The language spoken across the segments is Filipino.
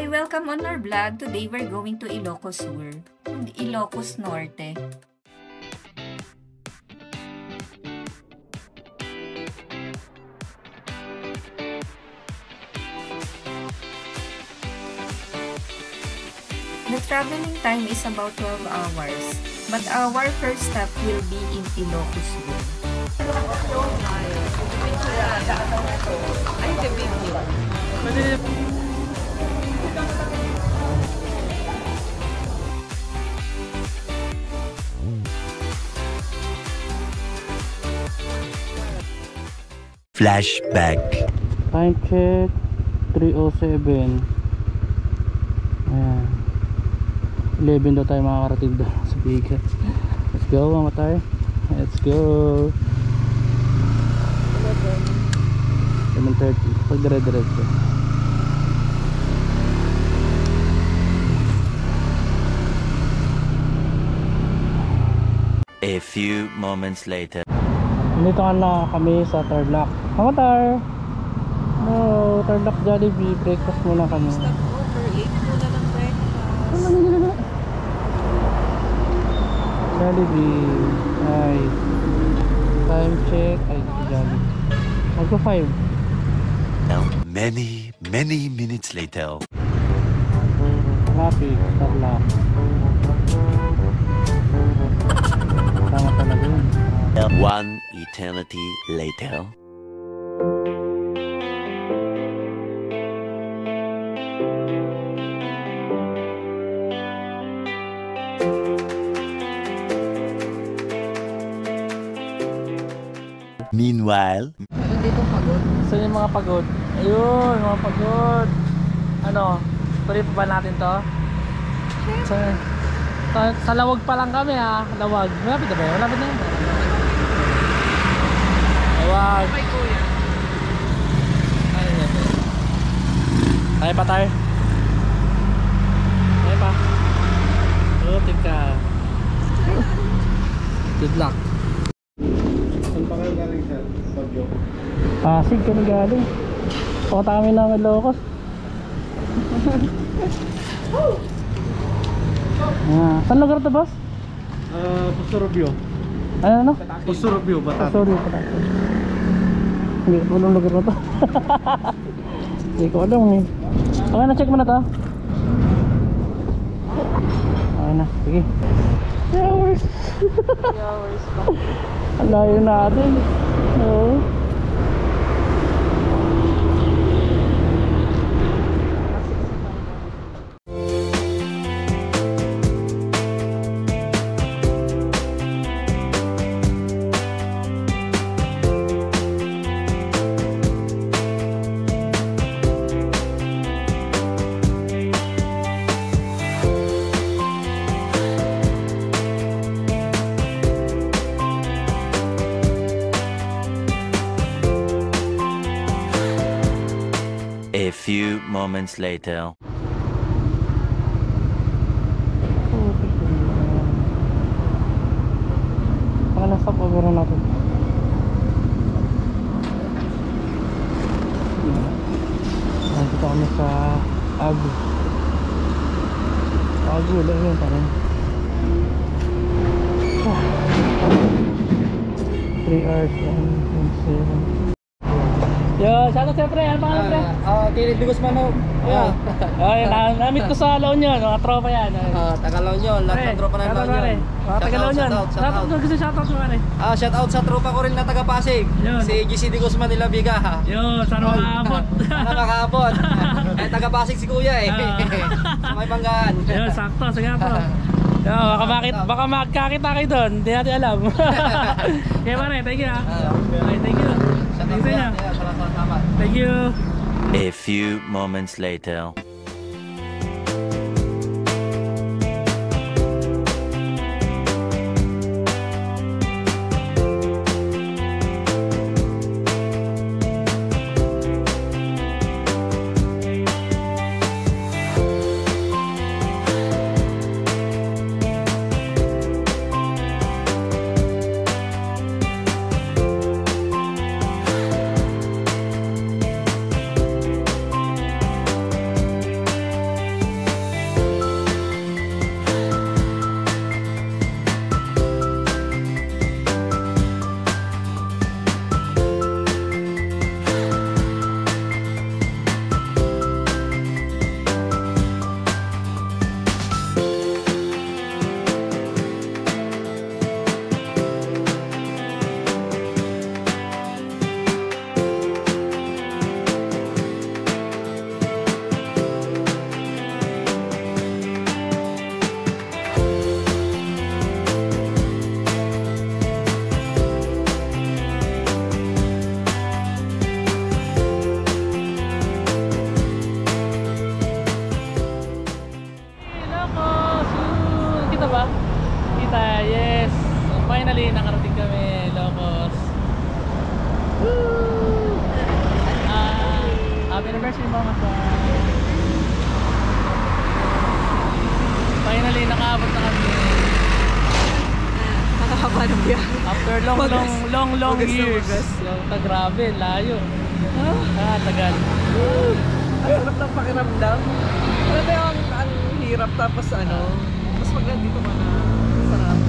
Hi! Welcome on our vlog. Today we're going to Ilocos Sur, Ilocos Norte. The traveling time is about 12 hours, but our first stop will be in Ilocos Sur. Flashback. Time check 3:07. Ayan. 11 daw tayo makakarating doon sa bigat. Let's go mga tayo. Let's go. 7:30 pag dire-diretso. A few moments later. Nandito ka na kami sa Tarlac. Mga tar. No, Tarlac Jollibee. Breakfast muna kami. Stop over. 8 muna ng breakfast. Jollibee. Ay. Time check. Ay, Jollibee. Magko 5. Many minutes later. Traffic. Tarlac. Tama talaga yun. One eternity later. Meanwhile, Dito pagod. Saan yung mga pagod? Ayun, mga pagod. Ano? Tuloy pa ba natin to? Sa Lawag pa lang kami ha. Lawag. Malapit na ba yun? Malapit na yun. Lawag. Ay, kuya. Ay, ito. Tayo pa tayo. Tayo pa. Lutik ka. Good luck. Saan pa kayo galing sa Bagyo? Pasig kami galing. Punta kami ng Ilocos. Saan lugar to, boss? Pusurubyo. Ano? Pusurubyo, Bataan. Sorry, Bataan. Hindi ko alam lugar na to. Hindi ko alam eh. Okay na, check mo na to. Okay na, sige. 3 hours. 3 hours pa. Ang layo natin. Oo. a few moments later. Nasa over na natin. Nandito kami sa Agu. Agu lang yun parang 3 hours and 7. Yo, shoutout siyempre, ano pangalan pre? Kirid de Guzman ho. Ay, na-meet ko sa La Union, mga tropa yan. Taga La Union, lahat ng tropa ng La Union. Taga La Union. Shoutout. Gusto shoutout mo pare. Shoutout sa tropa ko rin na taga Pasig. Yun. Si GC de Guzman nila Biga. Yo, sana makaabot. Sana makaabot. Ay taga Pasig si Kuya eh. Sa may Banggaan. Yo, sakto, sige po. Yo, baka magkakita kayo doon, hindi natin alam. Kaya pare, thank you ha. Okay, thank you. Thank you sa inyo. Thank you. A few moments later. mga tayo. Finally, nakaabot na kami. Nakakaba ng biyahe. After long years. Grabe, layo. Tagal. Ang sarap ng pakiramdam. Alam mo yung ang hirap tapos mas pag nandito ka na sarap.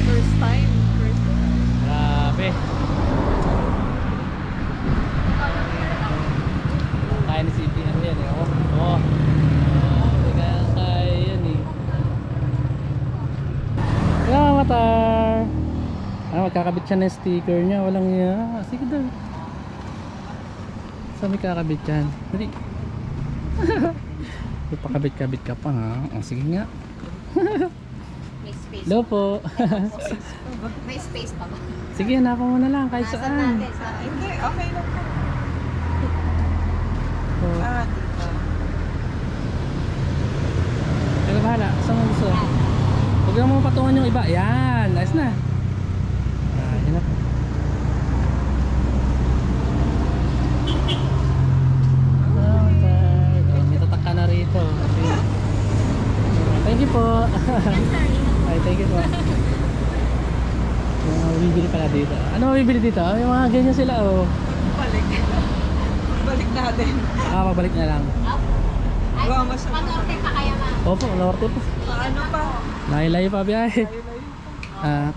First time. Grabe. Kaya ni CPM yan eh. Oh. Kaya yan eh. Kaya matar. Magkakabit siya ng sticker niya. Walang iya. Sige daw. Saan may kakabit yan? Dali. Ipakabit-kabit ka pa ha. Sige nga. May space. Hello po. May space pa ba? Sige, hanapan mo na lang kahit Nasaan saan. natin? Sa Hindi, okay lang po. Oh. Dito. Pero bahala, saan mo gusto? Huwag lang mo patungan yung iba. Yan, ayos na. Yan na po. May tatak ka na rito. Thank you po. Ay, thank you po. Yung mga bibili pala dito. Ano mabibili dito? Yung mga ganyan sila oh. Balik natin. Pabalik na lang. Wow, mas Panorte pa kaya ma? Opo, norte po. ano pa? Layo-layo pa biyahe.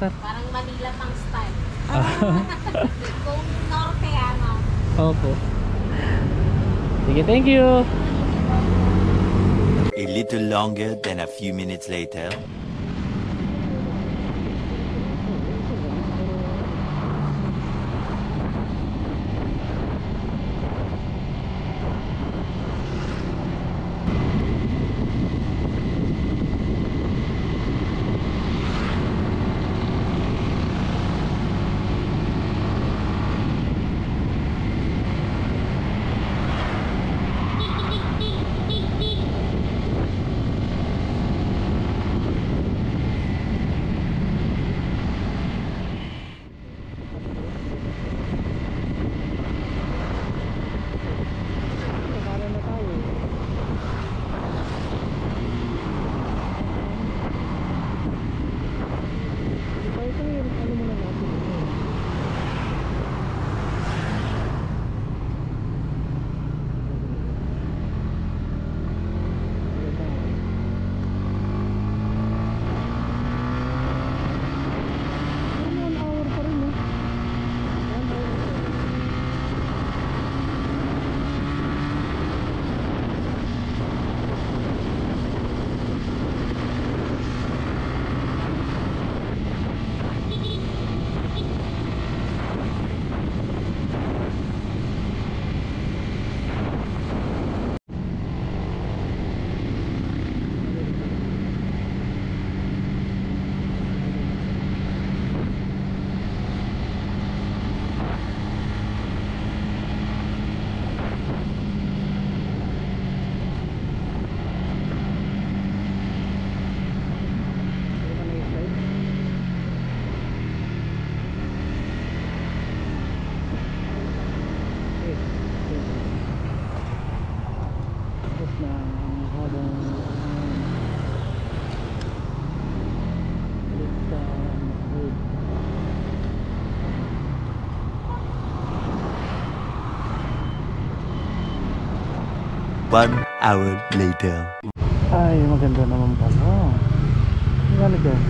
Tar. Parang Manila pang style. Ah. Kung norte ano. Opo. Sige, thank you. A little longer than a few minutes later. One hour later. Ay, maganda naman pala. Ano dyan?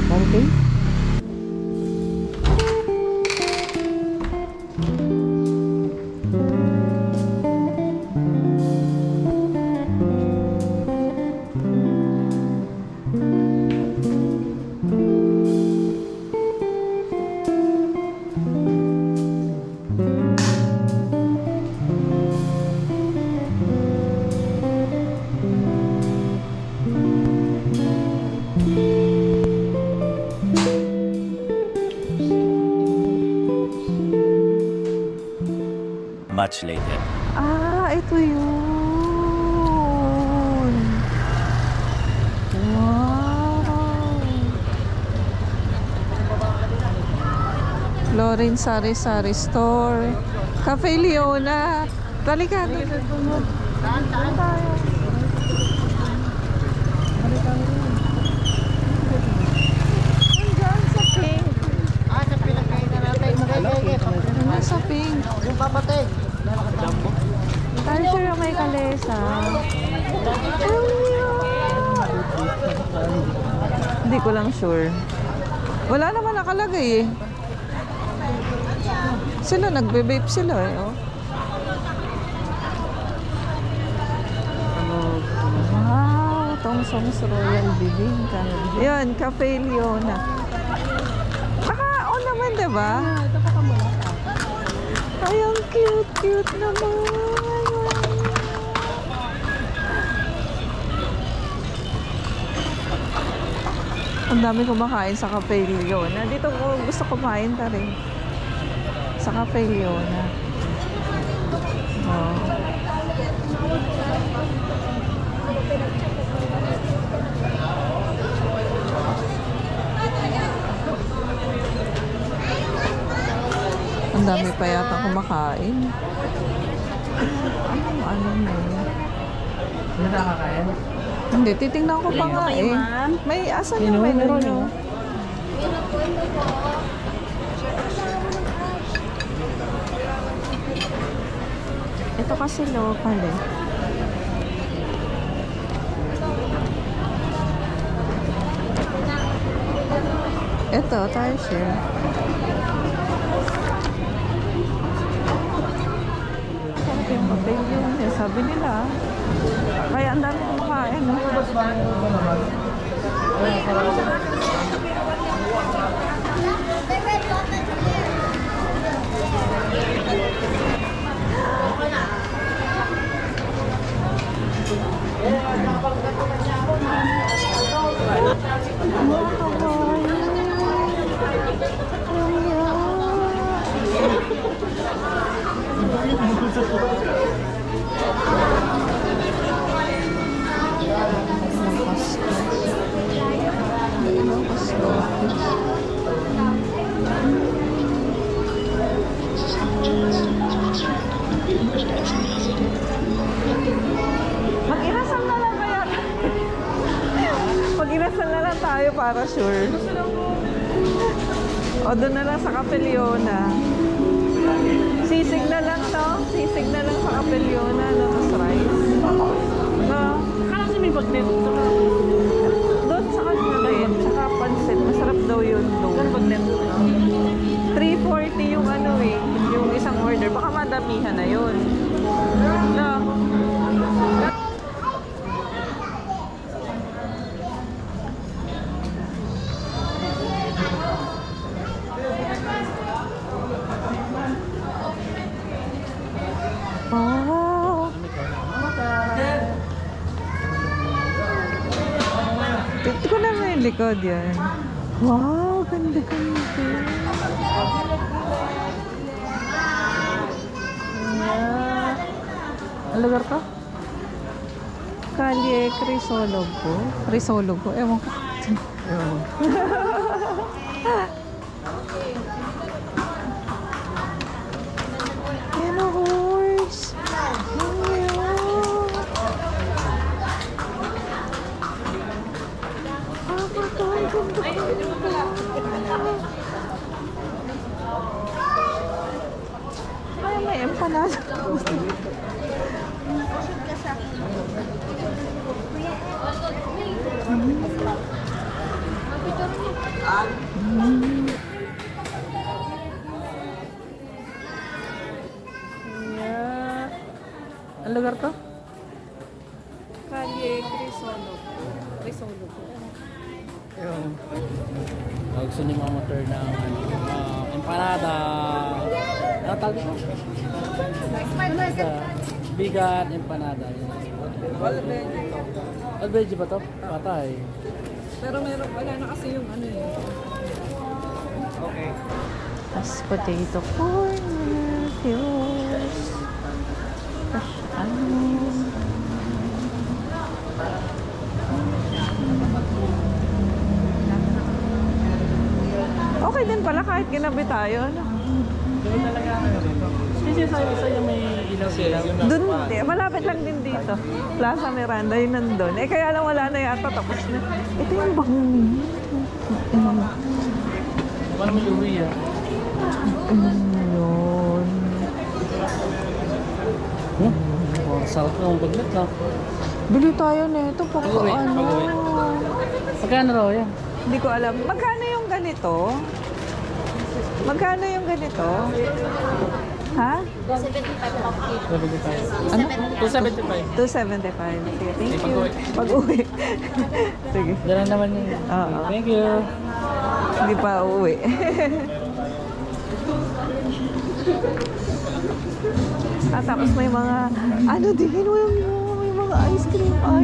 1K? Much later. Ito yun. Wow. Lauren Sari Sari Store. Cafe Leona. Talika. Saan tayo? Hanggang sa pink. Sa pinagkainan natin. Sa pink. Yung papatay. Tayo sure may kalesa. Hindi ko lang sure. Wala naman nakalagay eh. Sila nagbe-vape sila eh. Oh. Wow, Thompson's Royal Bibingka. Yan, Cafe Leona. Naka-on naman, diba? Ay, ang cute naman. Ang dami kumakain sa Cafe Leona. Dito ko gusto kumain ta rin. Sa Cafe Leona. Oh. Ang dami pa yata kumakain. Ano mo? Hindi nakakain? Hindi, titingnan ko pa nga eh. May asan yung menu nyo? Ito kasi local eh. Ito, tayo share. Sarap yung papel yun. Sabi nila. Kaya ang dami kumakain. Mag-inasal na lang kaya mag-inasal na lang tayo para sure. O doon na lang sa Cafe Leona. Sisig na lang to. Sisig na lang sa Cafe Leona. Lotus rice. No? Akala kasi may bagnet. Doon sa kanya rin. Tsaka pansit. Masarap daw yun doon. Saan bagnet? 340 yung ano eh. Yung isang order. Baka madamihan na yun. No? Oh. Ito ko na yung likod yan. Wow, ganda-ganda. Ang lugar to? Kalye Crisologo. Crisologo. Ewan ko. Ewan ko. Yan ang horse. Ay, may empanada. Ang lugar to? Kalye Crisologo. Crisologo. Gusto ni Mama Tur ng empanada. Ano tawag ito? Empanada. Bigat empanada. All veggie ba to? Patay. Pero meron wala na kasi yung ano eh. Okay. As potato corner, fuse. Fresh onion. Okay din pala kahit ginabi tayo. No? Doon talaga ano dito. Kasi sa yung may ilaw-ilaw. Doon, malapit lang din dito. Plaza Miranda, yun nandun. Eh, kaya lang wala na yata, tapos na. Ito yung bagong Wala may uwi ah. yun. South ng bagnet ah. Bili tayo nito, Pag-uwi. Pagkano raw yan? Hindi ko alam. Magkano yung ganito? Magkano yung ganito? Ha? 75. Ano? 275. 275. Sige, thank you. Pag-uwi. Pag-uwi. Sige. Yan lang naman yun. Oo. Thank you. Hindi pa uuwi. Tapos may mga, ano din, may mga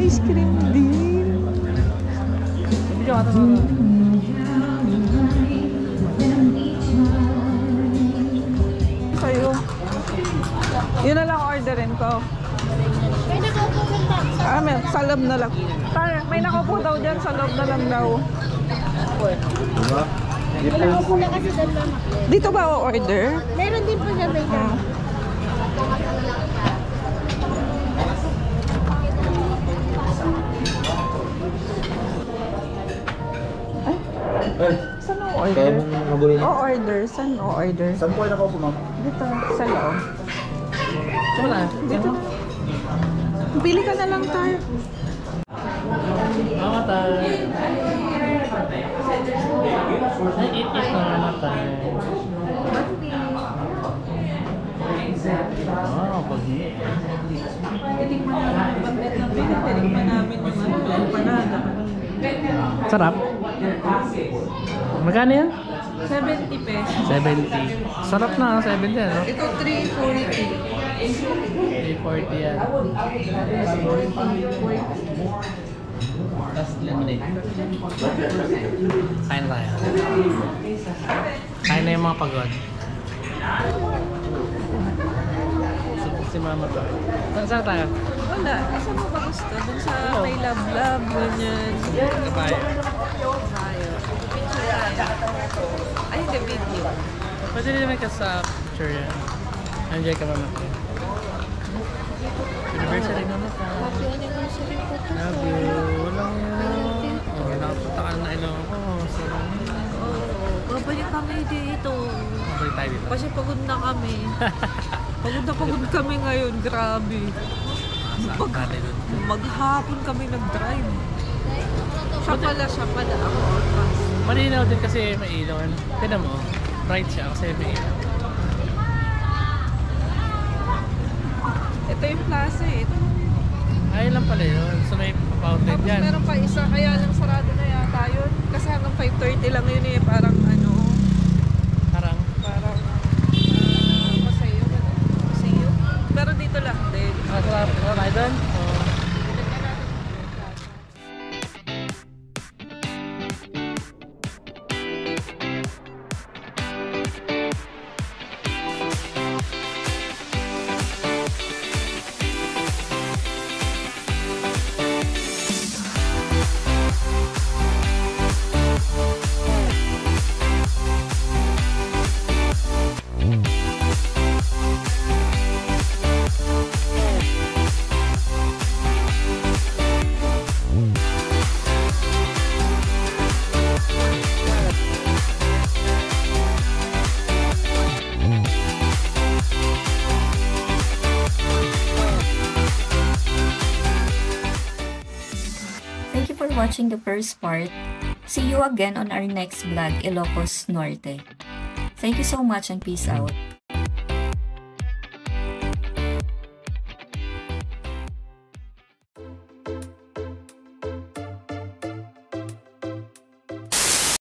ice cream din. Hindi ka mata sa Sa'yo. Yun na lang orderin ko. May nakaupo ka May, sa loob na lang. May nakaupo daw dyan, sa loob na lang daw. May nakaupo na kasi doon mama. Dito ba o-order? Meron din po siya may dami. Saan o-order? O-order? Saan o-order? Saan po kayo nakaupo, ma'am? Dito, sa loob. wala. Dito. Pili ka na lang tayo. Mamatay. Ay, eat na mamatay. Wow, pag-hit. Tinikman namin yung empanada. Sarap. Magkano yan? 70 pesos. 70. Sarap na, 70 ano? Ito 340. 340 yan. Tapos lemonade. Kain tayo. Kain na yung mga pagod. Si mama to. Saan tayo? Wala. Saan mo ba gusto? Dun sa may love-love, ganyan. Kabayo. Tayo. Picture tayo. Ay, the video. Pwede rin naman ka sa picture yan. Enjoy ka mama. Anniversary naman ka. Happy anniversary po to. Love you. Walang yan. Oh, nakapunta ka na ilong ko. Sarap. Babalik kami dito. Mabalik tayo dito. Kasi pagod na kami. Pagod kami ngayon. Grabe. Saan natin dun? Maghapon kami nag-drive. Siya pala. Ako orpas. Malinaw din kasi may ilaw. Tignan mo. Bright siya kasi may ilaw. Ito yung plaza eh. Ito. Ayun lang pala yun. So may outlet Tapos yan. meron pa isa. Kaya lang sarado na yata yun. Kasi hanggang 5:30 lang yun eh. Parang ano. Parang. Masayo. Masayo. Pero dito lang din. Sarap tayo doon. Oh. Thank you for watching the first part. See you again on our next vlog, Ilocos Norte. Thank you so much and peace out.